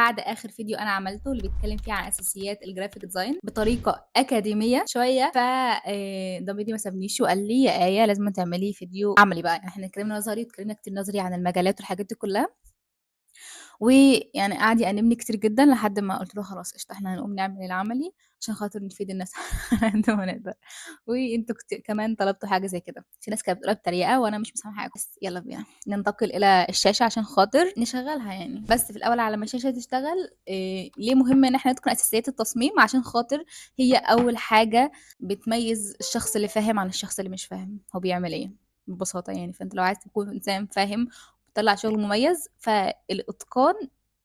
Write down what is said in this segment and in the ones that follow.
بعد اخر فيديو انا عملته اللي بيتكلم فيه عن اساسيات الجرافيك ديزاين بطريقه اكاديميه شويه. ده فيديو ما سابنيش وقال لي يا ايه لازم تعملي فيديو عملي بقى. احنا اتكلمنا نظري واتكلمنا كتير نظري عن المجالات والحاجات دي كلها، ويعني قعد يأنبني كتير جدا لحد ما قلت له خلاص قشطه احنا هنقوم نعمل العملي عشان خاطر نفيد الناس على قد ما نقدر. وانتوا كمان طلبتوا حاجه زي كده، في ناس كانت بتقولها بطريقه وانا مش مسامحاكم، بس يلا بينا ننتقل الى الشاشه عشان خاطر نشغلها يعني. بس في الاول على ما الشاشه تشتغل ليه مهم ان احنا نتقن اساسيات التصميم؟ عشان خاطر هي اول حاجه بتميز الشخص اللي فاهم عن الشخص اللي مش فاهم هو بيعمل ايه ببساطه يعني. فانت لو عايز تكون انسان فاهم وتطلع شغل مميز، فالاتقان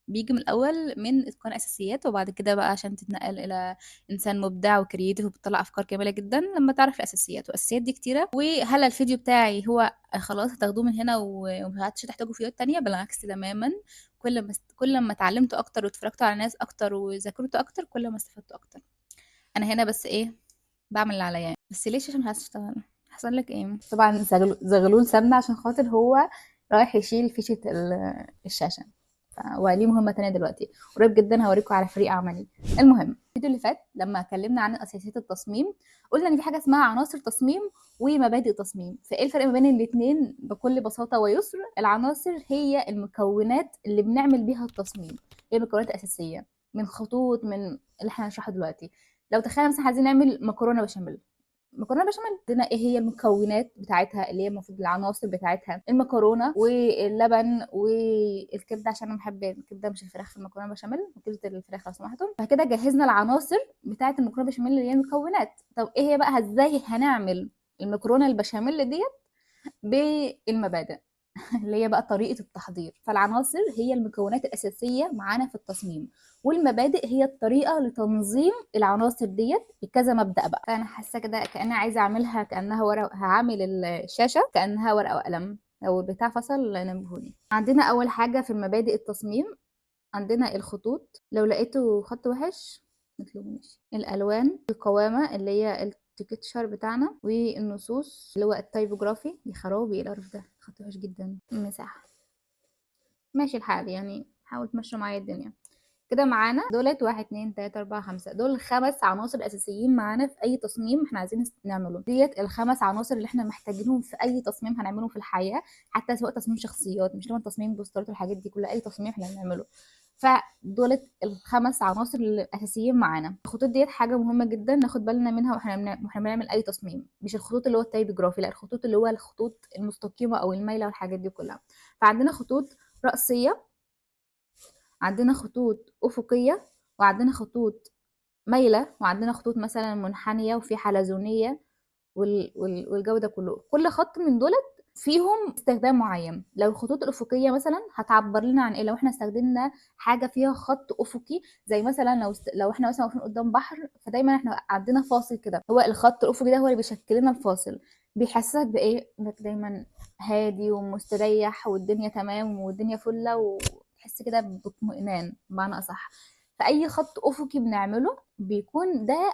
بيجي من الاول من اتقان اساسيات، وبعد كده بقى عشان تتنقل الى انسان مبدع وكرييتيف وبتطلع افكار جميله جدا لما تعرف الاساسيات. والاساسيات دي كتيره، وهل الفيديو بتاعي هو خلاص هتاخدوه من هنا ومش هتحتاجوا فيديوهات تانية؟ بالعكس تماما. كل ما اتعلمتوا اكتر واتفرجتوا على ناس اكتر وذاكرتوا اكتر كل ما استفدتوا اكتر. انا هنا بس ايه، بعمل اللي عليا يعني. بس ليش؟ عشان مش عايزه اشتغل. حصل لك ايه؟ طبعا زغلول سمنه عشان خاطر هو رايح يشيل فيشه الشاشه. وليه مهمه تانية دلوقتي قريب جدا هوريكم على فريق عملي. المهم الفيديو اللي فات لما اتكلمنا عن اساسيات التصميم قلنا ان في حاجه اسمها عناصر تصميم ومبادئ تصميم. فايه الفرق ما بين الاثنين؟ بكل بساطه ويسر، العناصر هي المكونات اللي بنعمل بيها التصميم، هي المكونات الاساسيه من خطوط، من اللي احنا هنشرحه دلوقتي. لو تخيل مثلا عايزين نعمل مكرونه بشاميل، مكرونه بشاميل عندنا ايه هي المكونات بتاعتها اللي هي المفروض العناصر بتاعتها؟ المكرونه واللبن والكبده، عشان انا بحب الكبده مش الفراخ في المكرونه بشاميل، وكبده الفراخ لو سمحتم. فكده جهزنا العناصر بتاعه المكرونه بشاميل اللي هي المكونات. طب ايه هي بقى ازاي هنعمل المكرونه البشاميل ديت؟ بالمبادئ اللي هي بقى طريقة التحضير. فالعناصر هي المكونات الأساسية معانا في التصميم، والمبادئ هي الطريقة لتنظيم العناصر ديت بكذا مبدأ بقى. فأنا حاسة كده كأني عايزة أعملها كأنها ورقة، هعمل الشاشة كأنها ورقة وقلم. لو البتاع فصل نبهوني. عندنا أول حاجة في المبادئ التصميم عندنا الخطوط، لو لقيته خط وحش متلومنيش. الالوان، القوامه اللي هي التكتشر بتاعنا، والنصوص اللي هو التايبوجرافي. يا خرابي ايه القرف ده، خط وحش جدا. المساحه ماشي الحال يعني، حاول تمشوا معايا الدنيا كده. معانا دولت 1 2 3 4 5، دول 5 عناصر اساسيين معانا في اي تصميم احنا عايزين نعمله. ديت ال5 عناصر اللي احنا محتاجينهم في اي تصميم هنعمله في الحياه، حتى سواء تصميم شخصيات، مش لازم تصميم بوسترات والحاجات دي كلها، اي تصميم احنا هنعمله. فدولت ال5 عناصر الاساسيين معانا. الخطوط ديت حاجه مهمه جدا ناخد بالنا منها واحنا بنعمل اي تصميم. مش الخطوط اللي هو التايبوجرافي، لا، الخطوط اللي هو الخطوط المستقيمه او المايله والحاجات دي كلها. فعندنا خطوط رأسيه، عندنا خطوط أفقية، وعندنا خطوط مايلة، وعندنا خطوط مثلا منحنية وفي حلزونية والجو ده كله. كل خط من دولت فيهم استخدام معين. لو الخطوط الأفقية مثلا هتعبر لنا عن ايه؟ لو احنا استخدمنا حاجة فيها خط أفقي، زي مثلا لو احنا مثلا واقفين قدام بحر، فدايما احنا عندنا فاصل كده، هو الخط الأفقي ده هو اللي بيشكل لنا الفاصل. بيحسسك بإيه؟ انك دايما هادي ومستريح والدنيا تمام والدنيا فلة، وتحس كده باطمئنان بمعنى أصح. فأي خط أفقي بنعمله بيكون ده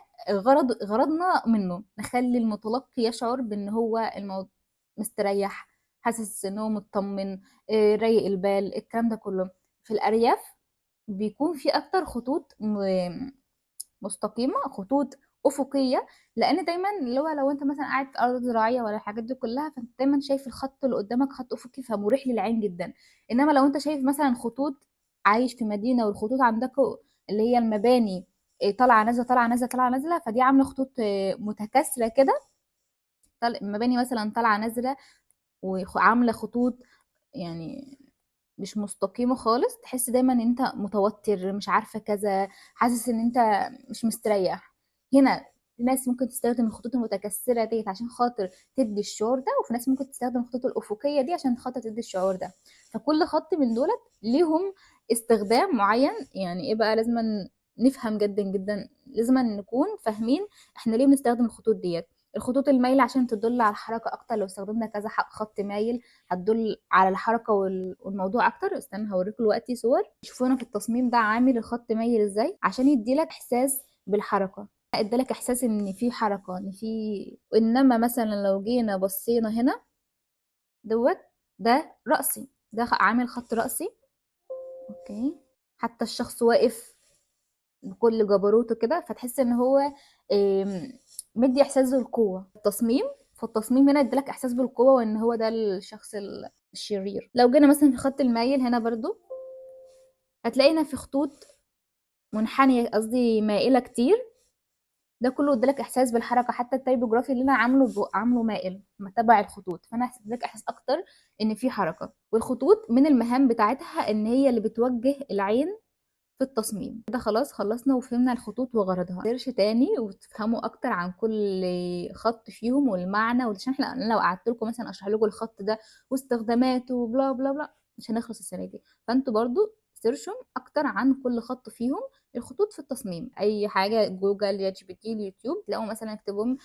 غرضنا منه نخلي المتلقي يشعر بان هو مستريح، حاسس ان هو مطمن، رايق البال، الكلام ده كله. في الارياف بيكون في اكتر خطوط مستقيمه، خطوط افقيه، لان دايما اللي هو لو انت مثلا قاعد في ارض زراعيه ولا الحاجات دي كلها، فانت دايما شايف الخط اللي قدامك خط افقي فمريح للعين جدا. انما لو انت شايف مثلا خطوط، عايش في مدينه والخطوط عندك اللي هي المباني طالعه نازله طالعه نازله طالعه نازله، فدي عامله خطوط متكاسله كده. المباني مثلا طالعه نازله وعامله خطوط يعني مش مستقيمه خالص، تحس دايما ان انت متوتر، مش عارفه كذا، حاسس ان انت مش مستريح. هنا في ناس ممكن تستخدم الخطوط المتكسره ديت عشان خاطر تدي الشعور ده، وفي ناس ممكن تستخدم الخطوط الافقيه دي عشان خاطر تدي الشعور ده. فكل خط من دولت ليهم استخدام معين. يعني ايه بقى؟ لازم نفهم جدا جدا، لازم نكون فاهمين احنا ليه بنستخدم الخطوط ديت. الخطوط المايلة عشان تدل على الحركة أكتر، لو استخدمنا كذا خط مايل هتدل على الحركة والموضوع أكتر. استنى هوريكم دلوقتي صور شوفونا في التصميم ده عامل الخط مايل ازاي عشان يديلك إحساس بالحركة، ادالك إحساس إن في حركة، إن في. إنما مثلا لو جينا بصينا هنا دوت، ده رأسي، ده عامل خط رأسي. اوكي، حتى الشخص واقف بكل جبروته كده، فتحس ان هو آم، مدي احساس بالقوه. التصميم، فالتصميم هنا ادالك احساس بالقوه وان هو ده الشخص الشرير. لو جينا مثلا في خط المايل هنا برضو هتلاقينا في خطوط منحنيه، قصدي مائله كتير. ده كله ادالك احساس بالحركه، حتى التايبوجرافي اللي انا عامله مائل متبع الخطوط، فانا ادالك احساس اكتر ان في حركه. والخطوط من المهام بتاعتها ان هي اللي بتوجه العين في التصميم. كده خلاص خلصنا وفهمنا الخطوط وغرضها. سيرش تاني وتفهموا اكتر عن كل خط فيهم والمعنى، عشان احنا أنا لو قعدت لكم مثلا اشرح لكم الخط ده واستخداماته وبلا بلا بلا مش هنخلص السنه دي. فانتوا برضو سيرشوا اكتر عن كل خط فيهم. الخطوط في التصميم، اي حاجه جوجل يا جي بي تي اليوتيوب تلاقوا مثلا اكتبهم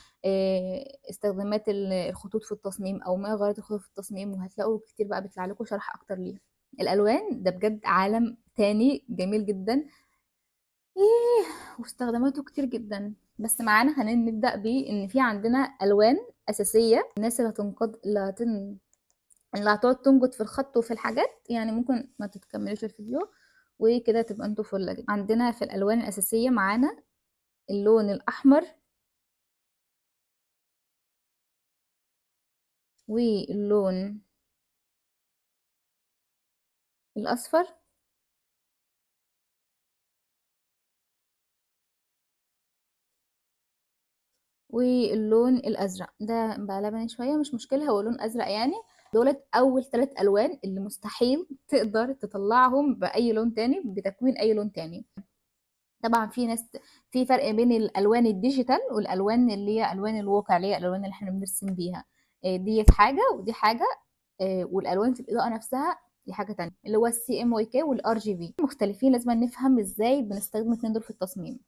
استخدامات الخطوط في التصميم او ما غيرت الخطوط في التصميم، وهتلاقوا كتير بقى بيطلع لكم شرح اكتر ليها. الالوان ده بجد عالم تاني جميل جدا، ايه واستخداماته كتير جدا. بس معانا هنبدأ بان في عندنا الوان اساسيه. الناس اللي هتنقض اللي هتقعد تنقد في الخط وفي الحاجات يعني ممكن ما تتكملوش الفيديو وكده تبقى انتوا فل جدا. عندنا في الالوان الاساسيه معانا اللون الاحمر واللون الاصفر واللون الازرق. ده بقى لبني شويه مش مشكله، هو لون ازرق يعني. دولت اول 3 الوان اللي مستحيل تقدر تطلعهم باي لون تاني، بتكوين اي لون تاني. طبعا في فرق بين الالوان الديجيتال والالوان اللي هي الوان الواقع، اللي هي الالوان اللي احنا بنرسم بيها. ديت حاجه ودي حاجه. والالوان في الاضاءه نفسها دي حاجه تانية، اللي هو السي ام واي كي والار جي بي مختلفين. لازم نفهم ازاي بنستخدم الاثنين دول في التصميم.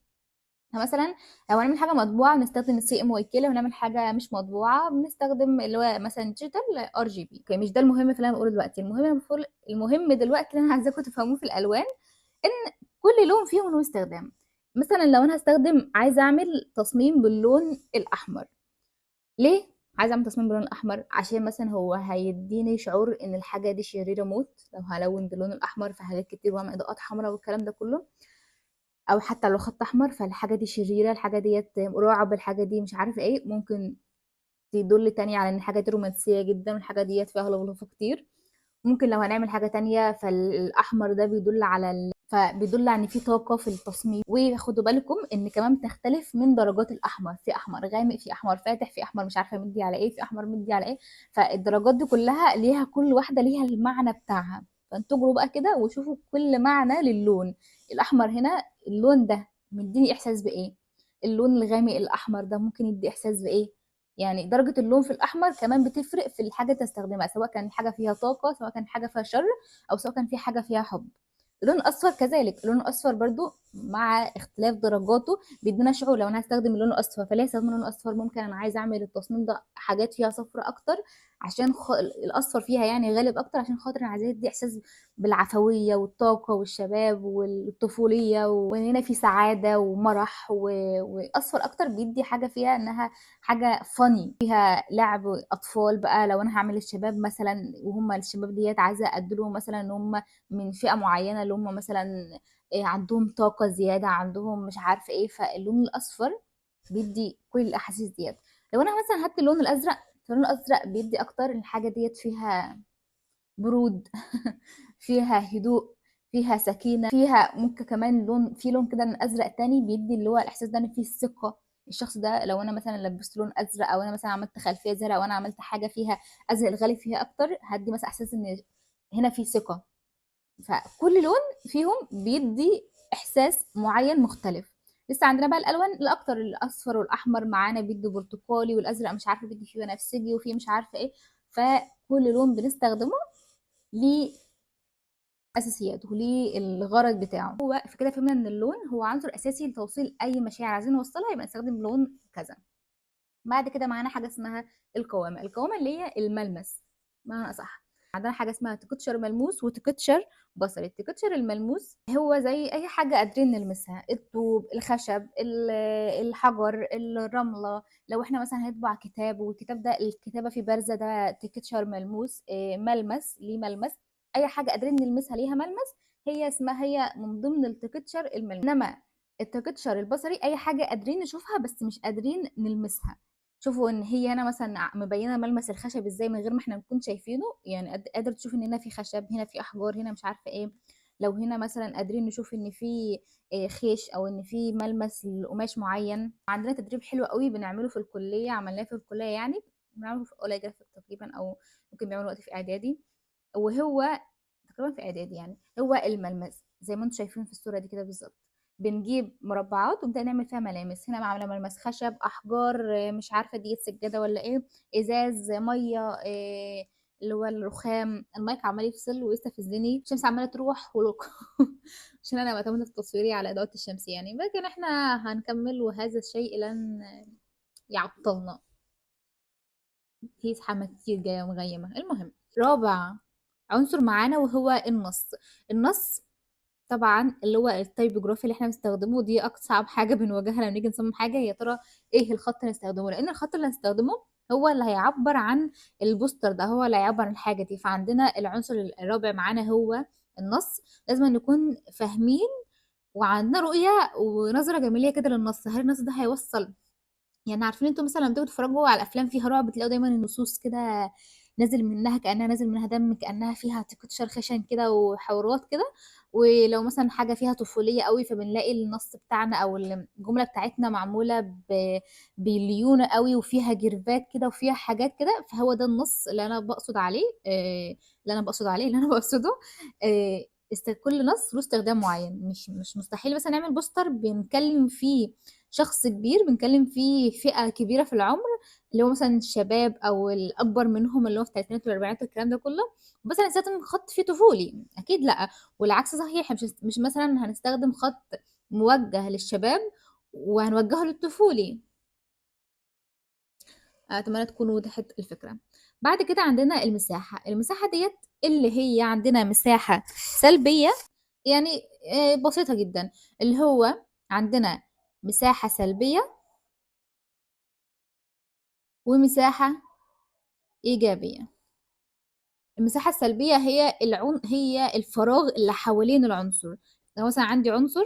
مثلا لو هنعمل حاجه مطبوعه بنستخدم السي ام واي كي، لو هنعمل حاجه مش مطبوعه بنستخدم اللي هو مثلا ديجيتال ار جي بي. اوكي، مش ده المهم في اللي انا بقوله دلوقتي. المهم دلوقتي اللي انا عايزاكم تفهموه في الالوان ان كل لون فيهم له استخدام. مثلا لو انا عايزه اعمل تصميم باللون الاحمر. ليه عايزه اعمل تصميم باللون الاحمر؟ عشان مثلا هو هيديني شعور ان الحاجه دي شريره موت لو هلون باللون الاحمر في حاجات كتير واعمل اضاءات حمراء والكلام ده كله. او حتى لو خط احمر فالحاجه دي شريره، الحاجه ديت رعب، الحاجه دي مش عارفه ايه، ممكن تدل تاني على ان الحاجه دي رومانسيه جدا والحاجه ديت فيها لفلفه كتير. ممكن لو هنعمل حاجة تانية فالأحمر ده بيدل على فبيدل على إن في طاقة في التصميم. وخدوا بالكم إن كمان بتختلف من درجات الأحمر، في أحمر غامق، في أحمر فاتح، في أحمر مش عارفة مدي على إيه، في أحمر مدي على إيه. فالدرجات دي كلها ليها، كل واحدة ليها المعنى بتاعها. فانتوا اجروا بقى كده وشوفوا كل معنى للون. الأحمر هنا اللون ده مديني إحساس بإيه؟ اللون الغامق الأحمر ده ممكن يدي إحساس بإيه؟ يعني درجة اللون في الأحمر كمان بتفرق في الحاجة اللي تستخدمها، سواء كان حاجة فيها طاقة، سواء كان حاجة فيها شر، أو سواء كان في حاجة فيها حب. اللون الأصفر كذلك، اللون الأصفر برضو مع اختلاف درجاته بيدينا شعور. لو أنا هستخدم اللون الأصفر فليه استخدم اللون الأصفر؟ ممكن أنا عايزة أعمل التصميم ده حاجات فيها صفرة أكتر، عشان الأصفر فيها يعني غالب أكتر، عشان خاطر أنا عايزاه يدي إحساس بالعفوية والطاقة والشباب والطفولية، وإن هنا في سعادة ومرح وأصفر أكتر بيدي حاجة فيها إنها حاجة فاني فيها لعب اطفال. بقى لو انا هعمل الشباب مثلا وهم الشباب ديت عايزه ادلهم مثلا ان هم من فئه معينه، اللي هم مثلا عندهم طاقه زياده، عندهم مش عارفه ايه، فاللون الاصفر بيدي كل الاحاسيس ديت. لو انا مثلا هات اللون الازرق، فاللون الازرق بيدي اكتر الحاجه ديت فيها برود فيها هدوء، فيها سكينة، فيها ممكن كمان لون كده من ازرق تاني بيدي اللي هو الاحساس ده ان فيه الثقة. الشخص ده لو انا مثلا لبست لون ازرق، او انا مثلا عملت خلفية زرقاء، او انا عملت حاجة فيها ازرق الغالي فيها اكتر، هدي مثلا احساس ان هنا في ثقة. فكل لون فيهم بيدي احساس معين مختلف. لسه عندنا بقى الالوان الاكتر، الاصفر والاحمر معانا بيدي برتقالي، والازرق مش عارفه بيدي فيه بنفسجي وفيه مش عارفه ايه. فكل لون بنستخدمه ليه اساسياته، ليه الغرض بتاعه. هو في كده فهمنا ان اللون هو عنصر اساسي لتوصيل اي مشاعر عايزين نوصلها، يبقى نستخدم لون كذا. بعد كده معانا حاجه اسمها القوامه. القوامه اللي هي الملمس، معنى اصح. عندنا حاجه اسمها تكتشر ملموس وتكتشر بصري. التكتشر الملموس هو زي اي حاجه قادرين نلمسها، الطوب، الخشب، الحجر، الرمله. لو احنا مثلا هنطبع كتاب والكتاب ده الكتابه فيه بارزه، ده تكتشر ملموس. ملمس ليه ملمس، اي حاجه قادرين نلمسها ليها ملمس، هي اسمها، هي من ضمن التكتشر الملموس، انما التكتشر البصري اي حاجه قادرين نشوفها بس مش قادرين نلمسها. شوفوا ان هي هنا مثلا مبينه ملمس الخشب ازاي من غير ما احنا نكون شايفينه، يعني قادر تشوف ان هنا في خشب، هنا في احجار، هنا مش عارفه ايه. لو هنا مثلا قادرين نشوف ان في خيش، او ان في ملمس لقماش معين. عندنا تدريب حلو قوي بنعمله في الكليه، عملناه في الكليه يعني، بنعمله في اولى جرافيك تقريبا، او ممكن بيعملوا وقت في اعدادي. وهو تقريبا في اعدادي يعني. هو الملمس زي ما انتم شايفين في الصوره دي كده بالظبط، بنجيب مربعات ونبدا نعمل فيها ملامس. هنا عامله ملمس خشب، احجار، مش عارفه دي سجاده ولا ايه، ازاز، ميه، اللي هو الرخام. المايك عمال يفصل ويستفزني، الشمس عماله تروح ولوك عشان انا معتمده في تصويري على ادوات الشمس يعني. لكن احنا هنكمل، وهذا الشيء لن يعطلنا. في زحمه كتير جايه ومغيمه. المهم، رابع عنصر معانا وهو النص. النص طبعا اللي هو التايبوجرافي اللي احنا بنستخدمه، دي اصعب حاجه بنواجهها لما نيجي نصمم حاجه. يا ترى ايه الخط اللي نستخدمه؟ لان الخط اللي هنستخدمه هو اللي هيعبر عن البوستر ده، هو اللي هيعبر عن الحاجه دي. فعندنا العنصر الرابع معانا هو النص. لازم نكون فاهمين وعندنا رؤيه ونظره جماليه كده للنص. هل النص ده هيوصل؟ يعني عارفين انتوا مثلا لما تيجوا تتفرجوا على افلام فيها رعب، بتلاقوا دايما النصوص كده نازل منها، كانها نازل منها دم، كانها فيها تكتشر خشن كده وحوارات كده. ولو مثلا حاجه فيها طفوليه قوي، فبنلاقي النص بتاعنا او الجمله بتاعتنا معموله بليونه قوي، وفيها جيرفات كده وفيها حاجات كده. فهو ده النص اللي انا بقصد عليه، اللي انا بقصده. كل نص له استخدام معين. مش مستحيل مثلا نعمل بوستر بنتكلم فيه شخص كبير، بنتكلم فيه فئة كبيرة في العمر، اللي هو مثلا الشباب او الاكبر منهم اللي هو في الثلاثينات والاربعينات والكلام ده كله، مثلا نستخدم خط فيه طفولي؟ اكيد لا. والعكس صحيح، مش مثلا هنستخدم خط موجه للشباب وهنوجهه للطفولي. اتمنى تكون وضحت الفكرة. بعد كده عندنا المساحة. المساحة ديت اللي هي عندنا مساحة سلبية يعني، بسيطة جدا. اللي هو عندنا مساحة سلبية ومساحة إيجابية. المساحة السلبية هي هي الفراغ اللي حوالين العنصر. لو مثلا عندي عنصر،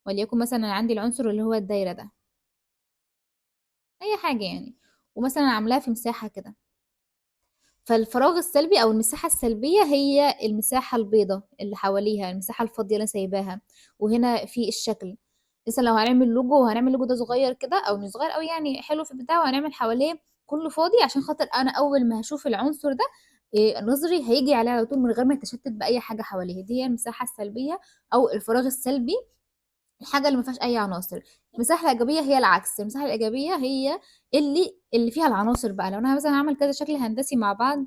وليكن مثلا عندي العنصر اللي هو الدايرة ده، أي حاجة يعني، ومثلا عاملاها في مساحة كده. فالفراغ السلبي أو المساحة السلبية هي المساحة البيضاء اللي حواليها، المساحة الفاضية اللي أنا سايباها. وهنا في الشكل. مثلا لو هنعمل لوجو، وهنعمل لوجو ده صغير كده او مش صغير قوي يعني، حلو في البدايه، وهنعمل حواليه كله فاضي عشان خاطر انا اول ما هشوف العنصر ده نظري هيجي عليه على طول من غير ما يتشتت باي حاجه حواليه. دي هي المساحه السلبيه او الفراغ السلبي، الحاجه اللي ما فيهاش اي عناصر. المساحه الايجابيه هي العكس. المساحه الايجابيه هي اللي فيها العناصر بقى. لو انا مثلا هعمل كذا شكل هندسي مع بعض،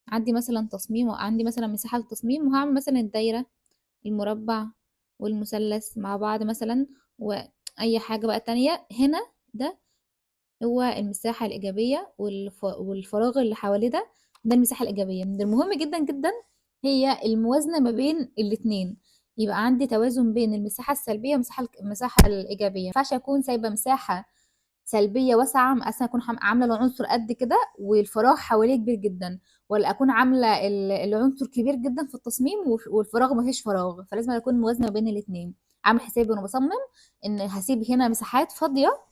عندي مثلا تصميم وعندي مثلا مساحه للتصميم، وهعمل مثلا الدايره، المربع، والمثلث مع بعض مثلا، واي حاجة بقى تانية هنا. ده هو المساحة الإيجابية، والفراغ اللي حواليه ده، ده المساحة الإيجابية. من المهم جدا جدا هي الموازنة ما بين الاتنين. يبقى عندي توازن بين المساحة السلبية والمساحة الإيجابية. ما ينفعش أكون سايبة مساحة سلبيه واسعه، مثلا اكون عامله العنصر قد كده والفراغ حواليه كبير جدا، ولا اكون عامله العنصر كبير جدا في التصميم والفراغ ما فيش فراغ. فلازم اكون موازنه بين الاثنين. عامل حسابي وانا بصمم ان هسيب هنا مساحات فاضيه،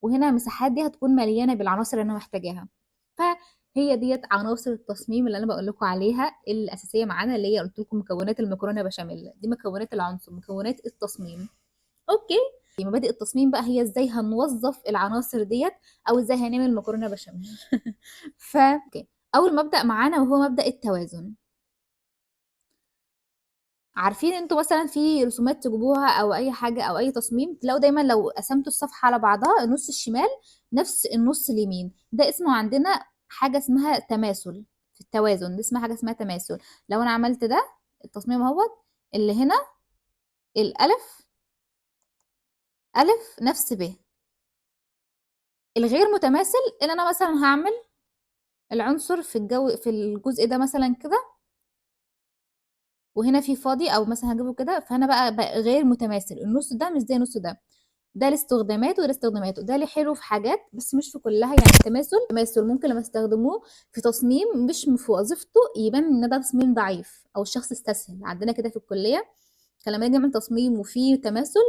وهنا مساحات دي هتكون مليانه بالعناصر اللي انا محتاجاها. فهي ديت عناصر التصميم اللي انا بقول لكم عليها الاساسيه معانا، اللي هي قلت لكم مكونات المكرونه بشاميل. دي مكونات العنصر، مكونات التصميم. اوكي. مبادئ التصميم بقى هي ازاي هنوظف العناصر ديت، او ازاي هنعمل مكرونه بشاميل. اوكي. اول مبدأ معانا وهو مبدأ التوازن. عارفين انتوا مثلا في رسومات تجيبوها او اي حاجه او اي تصميم، تلاقوا دايما لو قسمتوا الصفحه على بعضها، النص الشمال نفس النص اليمين. ده اسمه عندنا حاجه اسمها تماثل. في التوازن دي اسمها حاجه اسمها تماثل. لو انا عملت ده التصميم اهوت، اللي هنا الالف الف نفس ب. الغير متماثل ان انا مثلا هعمل العنصر في الجزء ده مثلا كده، وهنا في فاضي، او مثلا هجيبه كده. فانا بقى غير متماثل، النص ده مش زي النص ده. ده لاستخداماته وده لاستخداماته. ده ليه حلو في حاجات بس مش في كلها. يعني التماثل ممكن لما استخدموه في تصميم مش في وظيفته يبان ان ده تصميم ضعيف او الشخص استسهل. عندنا كده في الكليه فلما نيجي نعمل تصميم وفيه تماثل،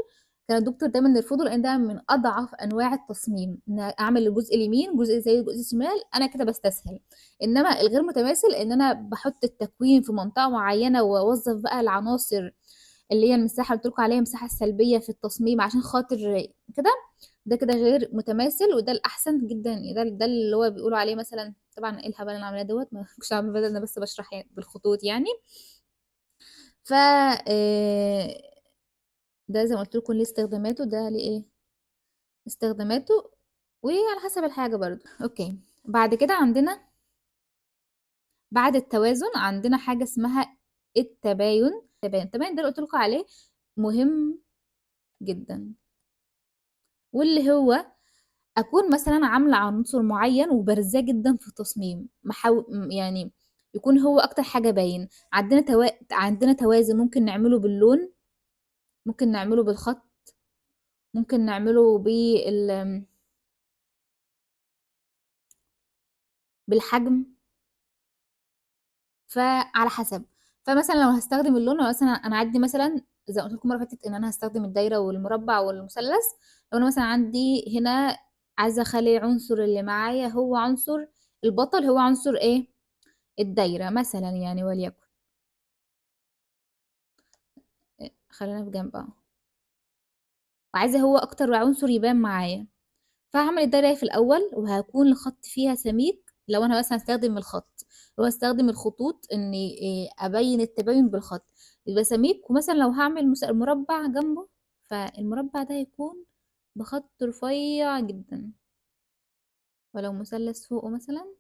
كان الدكتور دايما يرفضه، لان ده من اضعف انواع التصميم، ان اعمل الجزء اليمين جزء زي الجزء الشمال، انا كده بستسهل. انما الغير متماثل ان انا بحط التكوين في منطقه معينه، واوظف بقى العناصر اللي هي المساحه اللي قلت لكم عليها، المساحه السلبيه في التصميم عشان خاطر كده. ده كده غير متماثل، وده الاحسن جدا. ده اللي هو بيقولوا عليه مثلا. طبعا ايه الهبل اللي انا عاملاه دوت، ما كنتش عامله بدل، انا بس بشرح يعني بالخطوط يعني. ف ده زي ما قلت لكم ليه استخداماته، ده ليه ايه استخداماته، وعلى حسب الحاجه برضو. اوكي، بعد كده عندنا بعد التوازن عندنا حاجه اسمها التباين ده اللي قلت لكم عليه مهم جدا، واللي هو اكون مثلا عامله عنصر معين وبارزاه جدا في التصميم، يعني يكون هو اكتر حاجه باين. عندنا توازن، ممكن نعمله باللون، ممكن نعمله بالخط، ممكن نعمله بالحجم. فعلى حسب. فمثلا لو هستخدم اللون، لو مثلا انا عندي مثلا زي ما قلت لكم مره فاتت ان انا هستخدم الدايره والمربع والمثلث. لو انا مثلا عندي هنا عايزه اخلي العنصر اللي معايا هو عنصر البطل، هو عنصر ايه؟ الدايره مثلا يعني، وليكن خلينا في جنب وعايزه هو اكتر عنصر يبان معايا. فهعمل الدايره في الاول، وهكون الخط فيها سميك. لو انا مثلا هستخدم الخط، لو هستخدم الخطوط اني ابين التباين بالخط، يبقى سميك. ومثلا لو هعمل مربع جنبه، فالمربع ده هيكون بخط رفيع جدا. ولو مثلث فوقه مثلا.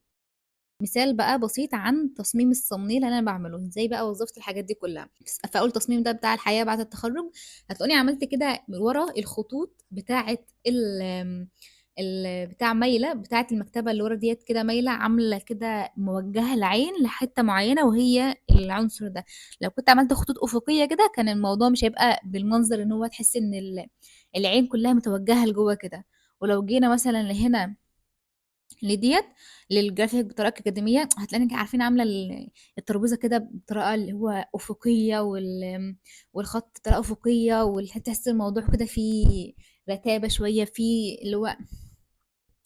مثال بقى بسيط عن تصميم الصمنيل اللي انا بعمله ازاي بقى وظفت الحاجات دي كلها. فاول تصميم ده بتاع الحياه بعد التخرج، هتلاقوني عملت كده ورا الخطوط بتاعه بتاع مايله بتاعه المكتبه اللي ورا ديت، كده مايله عامله كده موجهه العين لحته معينه وهي العنصر ده. لو كنت عملت خطوط افقيه كده، كان الموضوع مش هيبقى بالمنظر ان هو تحس ان العين كلها متوجهه لجوه كده. ولو جينا مثلا لهنا لديت للجرافيك بطريقه اكاديميه، هتلاقينا عارفين عامله الترابيزه كده بطريقه اللي هو افقيه، والخط بطريقه افقيه، وتحس الموضوع كده فيه رتابه شويه فيه اللي هو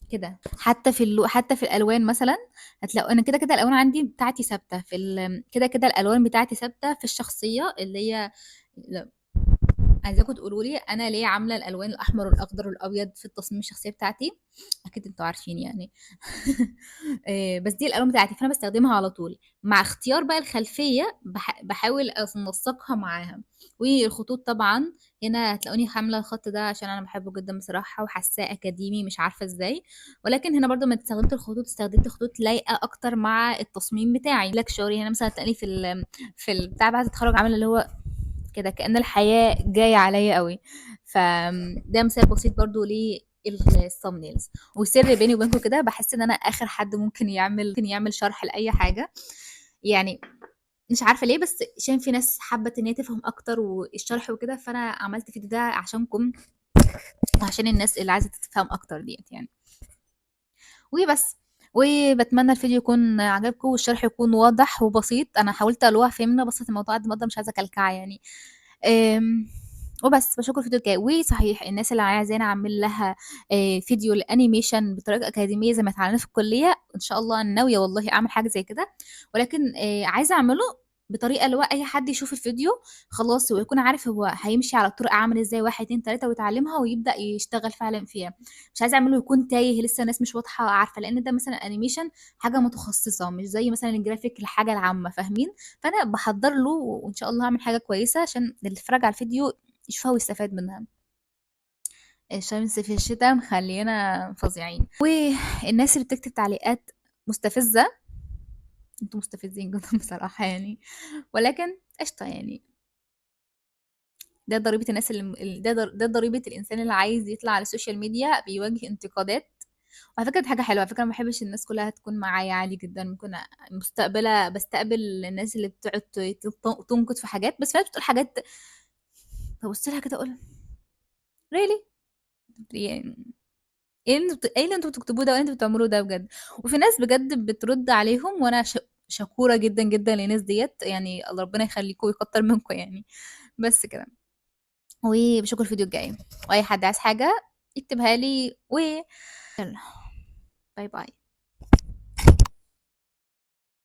كده. حتى في الالوان مثلا، هتلاقوا انا كده كده الالوان عندي بتاعتي ثابته كده كده الالوان بتاعتي ثابته في الشخصيه اللي هي. عايزاكم تقولوا لي انا ليه عامله الالوان الاحمر والاخضر والابيض في التصميم الشخصيه بتاعتي. اكيد انتوا عارفين يعني. بس دي الالوان بتاعتي، فانا بستخدمها على طول. مع اختيار بقى الخلفيه بحاول انسقها معاها. والخطوط طبعا هنا هتلاقوني حامله الخط ده عشان انا بحبه جدا بصراحه، وحاساه اكاديمي مش عارفه ازاي. ولكن هنا برضو ما استخدمت الخطوط، استخدمت خطوط لايقه اكتر مع التصميم بتاعي. لك شعوري هنا مثلا تلاقيني بتاع بعد التخرج عامله اللي هو كده كأن الحياة جاية عليا قوي. فده مثال بسيط برضو للثامنيلز. وسر بيني وبينكم كده، بحس ان انا اخر حد ممكن يعمل شرح لاي حاجة يعني. مش عارفة ليه، بس عشان في ناس حابة ان هي تفهم اكتر والشرح وكده، فانا عملت فيديو ده عشانكم وعشان الناس اللي عايزة تفهم اكتر ديت يعني. وبس. وبتمنى الفيديو يكون عجبكم والشرح يكون واضح وبسيط. انا حاولت الوح فهمنا بسط الموضوع قد ما اقدر، مش عايزه كلكعه يعني. آمم، وبس باشوفكم الفيديو الجاي. وصحيح الناس اللي عايزاني أعمل لها فيديو الأنيميشن بطريقة أكاديمية زي ما اتعلمنا في الكلية، إن شاء الله أنا ناوية والله أعمل حاجة زي كده. ولكن عايزة أعمله بطريقة اللي هو أي حد يشوف الفيديو خلاص ويكون عارف هو هيمشي على الطرق عامل إزاي، 1، 2، 3 ويتعلمها ويبدأ يشتغل فعلًا فيها. مش عايزة أعمله يكون تايه لسه الناس مش واضحة عارفة، لأن ده مثلًا أنيميشن حاجة متخصصة، مش زي مثلًا الجرافيك الحاجة العامة، فاهمين؟ فأنا باحضّر له وإن شاء الله هاعمل حاجة كويسة عشان اللي يتفرّج على الفيديو يشوفها ويستفاد منها. الشمس في الشتا مخلّيانا فظيعين. والناس اللي بتكتب تعليقات مستفزة، أنتم مستفزين جدًا بصراحة يعني. ولكن قشطة يعني. ده ضريبة الناس ده ضريبة الإنسان اللي عايز يطلع على السوشيال ميديا بيواجه انتقادات. وعلى فكرة دي حاجة حلوة، على فكرة ما باحبش الناس كلّها تكون معايا عادي جدًا. ممكن باستقبل الناس اللي بتقعد تنقد في حاجات، بس في ناس بتقول حاجات بابُص لها كده أقول really يعني إيه اللي أنتم بتكتبوه ده وإيه اللي أنتم بتعملوه ده بجد. وفي ناس بجد بترد عليهم، وأنا شكورة جدًا، جدًا للناس ديّة يعني. الله ربنا يخليكم ويكتر منكم يعني. بس كده. وباشوفكم الفيديو الجاي، واي حد عايز حاجة يكتبها لي يلا، باي باي.